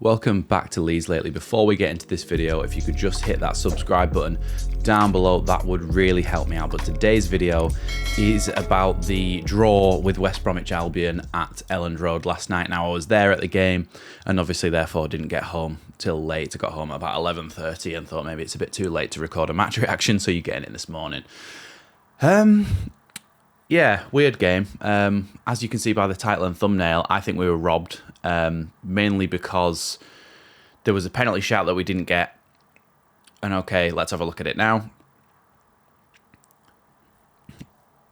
Welcome back to Leeds Lately. Before we get into this video, if you could just hit that subscribe button down below, that would really help me out. But today's video is about the draw with West Bromwich Albion at Elland Road last night. Now, I was there at the game and obviously therefore didn't get home till late. I got home at about 11:30 and thought maybe it's a bit too late to record a match reaction, so you're getting it this morning. Yeah, weird game. As you can see by the title and thumbnail, I think we were robbed, mainly because there was a penalty shout that we didn't get. And okay, let's have a look at it now.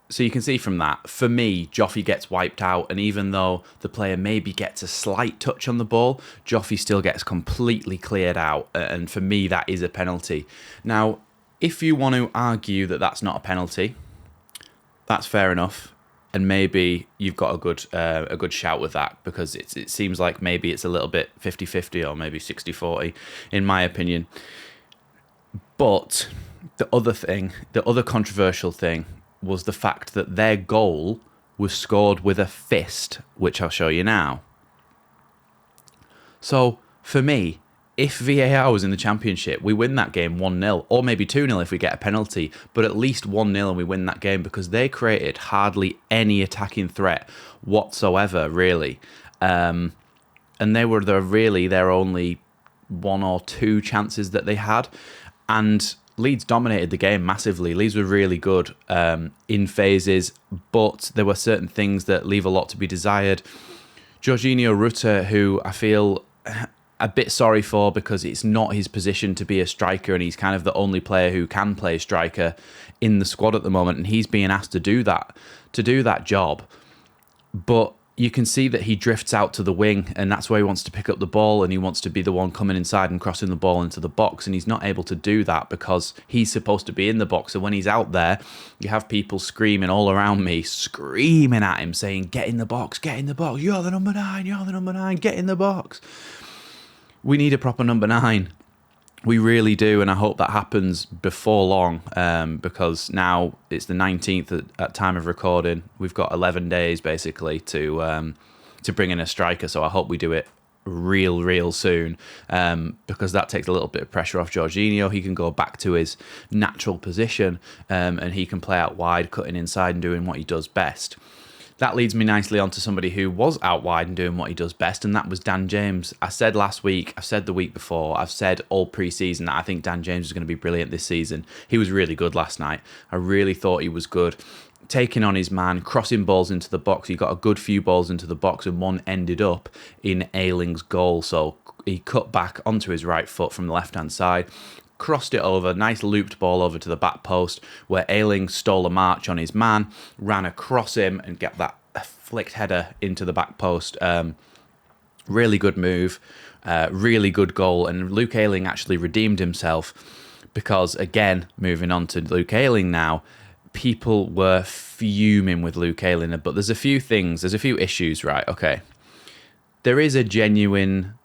So you can see from that, for me, Joffy gets wiped out, and even though the player maybe gets a slight touch on the ball, Joffy still gets completely cleared out, and for me, that is a penalty. Now, if you want to argue that that's not a penalty, that's fair enough, and maybe you've got a good shout with that, because it seems like maybe it's a little bit 50-50 or maybe 60-40 in my opinion. But the other controversial thing was the fact that their goal was scored with a fist, which I'll show you now. So for me, if VAR was in the Championship, we win that game 1-0, or maybe 2-0 if we get a penalty, but at least 1-0 and we win that game, because they created hardly any attacking threat whatsoever, really. And they were their only one or two chances that they had. And Leeds dominated the game massively. Leeds were really good in phases, but there were certain things that leave a lot to be desired. Jorginho Rutter, who I feel a bit sorry for, because it's not his position to be a striker, and he's kind of the only player who can play striker in the squad at the moment, and he's being asked to do that job. But you can see that he drifts out to the wing, and that's where he wants to pick up the ball, and he wants to be the one coming inside and crossing the ball into the box, and he's not able to do that because he's supposed to be in the box. And when he's out there, you have people screaming all around me, screaming at him, saying, "Get in the box, get in the box, you're the number 9, you're the number 9, get in the box." We need a proper number 9. We really do, and I hope that happens before long, because now it's the 19th at time of recording. We've got 11 days, basically, to bring in a striker, so I hope we do it real soon, because that takes a little bit of pressure off Jorginho. He can go back to his natural position, and he can play out wide, cutting inside and doing what he does best. That leads me nicely onto somebody who was out wide and doing what he does best, and that was Dan James. I said last week, I've said the week before, I've said all pre-season that I think Dan James is going to be brilliant this season. He was really good last night. I really thought he was good. Taking on his man, crossing balls into the box. He got a good few balls into the box, and one ended up in Ayling's goal. So he cut back onto his right foot from the left-hand side, crossed it over, nice looped ball over to the back post, where Ayling stole a march on his man, ran across him and got that flicked header into the back post. Really good move, really good goal, and Luke Ayling actually redeemed himself, because again, moving on to Luke Ayling now, people were fuming with Luke Ayling, but there's a few issues, right? Okay, there is a genuine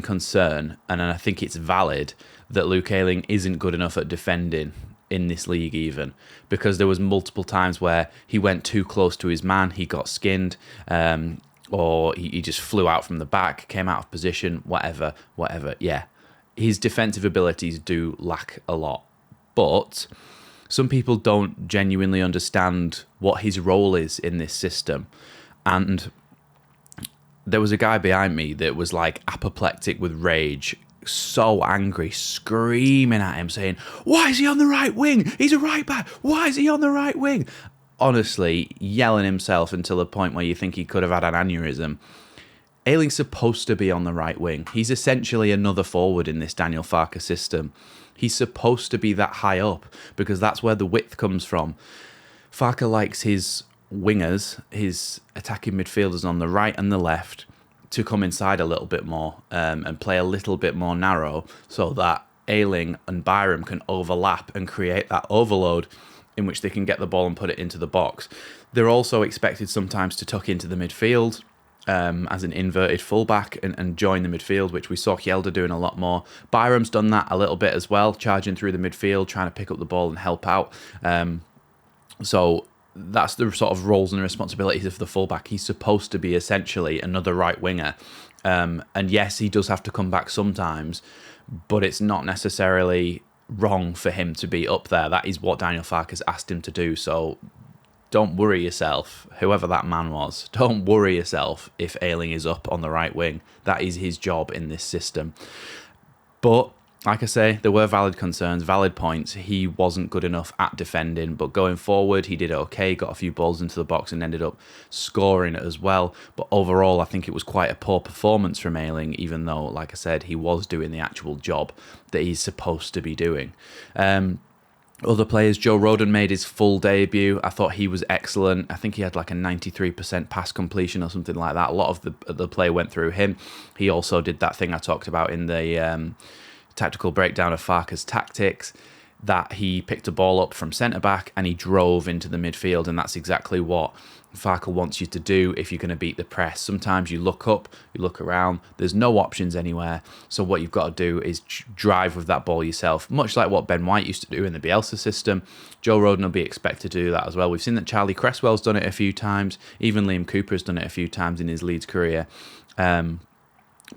concern, and I think it's valid, that Luke Ayling isn't good enough at defending in this league, even, because there was multiple times where he went too close to his man, he got skinned, or he just flew out from the back, came out of position, whatever. Yeah, his defensive abilities do lack a lot, but some people don't genuinely understand what his role is in this system. And there was a guy behind me that was like apoplectic with rage, so angry, screaming at him, saying, "Why is he on the right wing? He's a right back. Why is he on the right wing?" Honestly, yelling himself until the point where you think he could have had an aneurysm. Ayling's supposed to be on the right wing. He's essentially another forward in this Daniel Farke system. He's supposed to be that high up, because that's where the width comes from. Farke likes his wingers, his attacking midfielders on the right and the left, to come inside a little bit more, and play a little bit more narrow, so that Ayling and Brom can overlap and create that overload in which they can get the ball and put it into the box. They're also expected sometimes to tuck into the midfield as an inverted fullback and join the midfield, which we saw Hjelde doing a lot more. Brom's done that a little bit as well, charging through the midfield, trying to pick up the ball and help out. So that's the sort of roles and responsibilities of the fullback. He's supposed to be essentially another right winger. And yes, he does have to come back sometimes, but it's not necessarily wrong for him to be up there. That is what Daniel Farke has asked him to do. So don't worry yourself, whoever that man was. Don't worry yourself if Ayling is up on the right wing. That is his job in this system. But like I say, there were valid concerns, valid points. He wasn't good enough at defending, but going forward, he did okay, got a few balls into the box and ended up scoring it as well. But overall, I think it was quite a poor performance from Ayling, even though, like I said, he was doing the actual job that he's supposed to be doing. Other players, Joe Rodon made his full debut. I thought he was excellent. I think he had like a 93% pass completion or something like that. A lot of the play went through him. He also did that thing I talked about in the tactical breakdown of Farke's tactics, that he picked a ball up from centre-back and he drove into the midfield, and that's exactly what Farke wants you to do if you're going to beat the press. Sometimes you look up, you look around, there's no options anywhere, so what you've got to do is drive with that ball yourself, much like what Ben White used to do in the Bielsa system. Joe Rodon will be expected to do that as well. We've seen that Charlie Cresswell's done it a few times, even Liam Cooper's done it a few times in his Leeds career.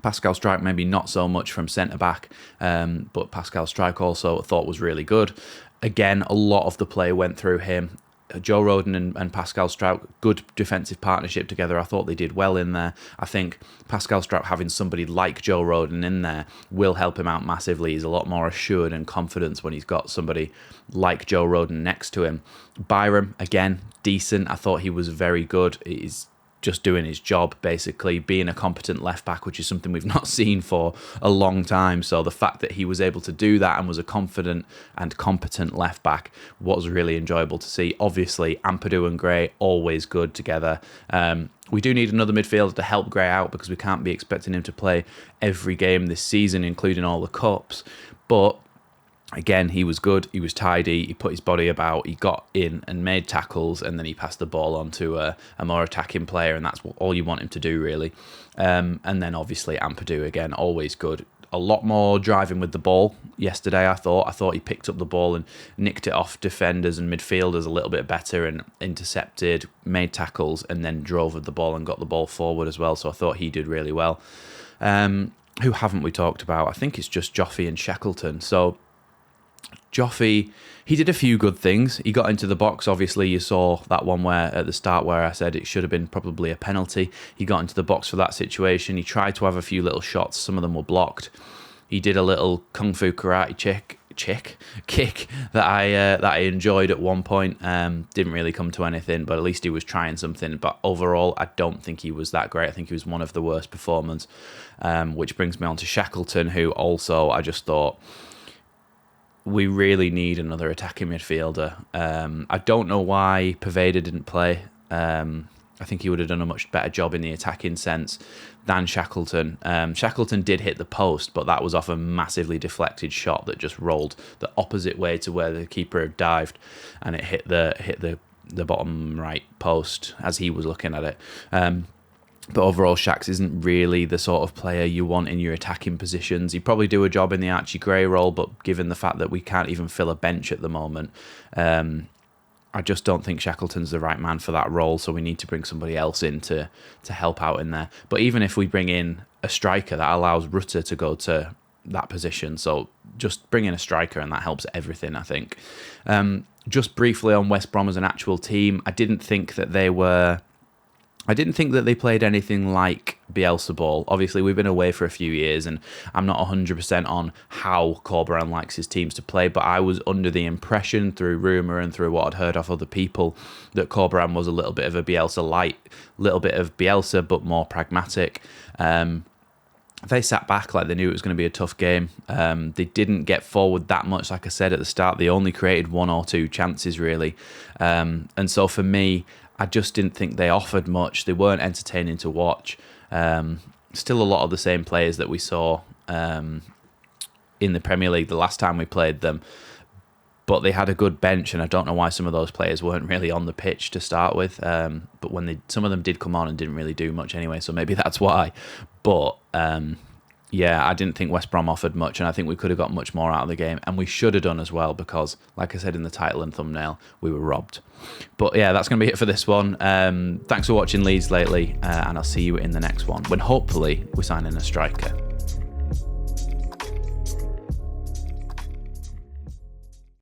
Pascal Struijk maybe not so much from centre-back, but Pascal Struijk also thought was really good. Again, a lot of the play went through him. Joe Rodon and Pascal Struijk, good defensive partnership together. I thought they did well in there. I think Pascal Struijk having somebody like Joe Rodon in there will help him out massively. He's a lot more assured and confident when he's got somebody like Joe Rodon next to him. Byram, again, decent. I thought he was very good. He's just doing his job, basically, being a competent left-back, which is something we've not seen for a long time. So the fact that he was able to do that and was a confident and competent left-back was really enjoyable to see. Obviously, Ampadu and Gray, always good together. We do need another midfielder to help Gray out because we can't be expecting him to play every game this season, including all the cups. But again, he was good, he was tidy, he put his body about, he got in and made tackles, and then he passed the ball on to a more attacking player, and that's all you want him to do, really. And then obviously Ampadu, again, always good. A lot more driving with the ball yesterday, I thought. I thought he picked up the ball and nicked it off defenders and midfielders a little bit better and intercepted, made tackles, and then drove with the ball and got the ball forward as well. So I thought he did really well. Who haven't we talked about? I think it's just Joffy and Shackleton. So Joffy, he did a few good things. He got into the box. Obviously, you saw that one where at the start where I said it should have been probably a penalty. He got into the box for that situation. He tried to have a few little shots. Some of them were blocked. He did a little kung fu karate kick that I enjoyed at one point. Didn't really come to anything, but at least he was trying something. But overall, I don't think he was that great. I think he was one of the worst performers. Which brings me on to Shackleton, who also I just thought, we really need another attacking midfielder. I don't know why Poveda didn't play. I think he would have done a much better job in the attacking sense than Shackleton. Shackleton did hit the post, but that was off a massively deflected shot that just rolled the opposite way to where the keeper had dived, and it hit the bottom right post as he was looking at it. But overall, Shax isn't really the sort of player you want in your attacking positions. He'd probably do a job in the Archie Gray role, but given the fact that we can't even fill a bench at the moment, I just don't think Shackleton's the right man for that role, so we need to bring somebody else in to help out in there. But even if we bring in a striker, that allows Rutter to go to that position. So just bring in a striker and that helps everything, I think. Just briefly on West Brom as an actual team, I didn't think that they played anything like Bielsa ball. Obviously, we've been away for a few years, and I'm not 100% on how Corberan likes his teams to play, but I was under the impression through rumour and through what I'd heard off other people that Corberan was a little bit of a Bielsa light, little bit of Bielsa, but more pragmatic. They sat back like they knew it was going to be a tough game. They didn't get forward that much, like I said at the start. They only created one or two chances, really. And so for me, I just didn't think they offered much. They weren't entertaining to watch. Still a lot of the same players that we saw in the Premier League the last time we played them. But they had a good bench, and I don't know why some of those players weren't really on the pitch to start with. But when some of them did come on and didn't really do much anyway, so maybe that's why. But Yeah, I didn't think West Brom offered much, and I think we could have got much more out of the game, and we should have done as well because, like I said in the title and thumbnail, we were robbed. But yeah, that's going to be it for this one. Thanks for watching Leeds Lately, and I'll see you in the next one when hopefully we sign in a striker.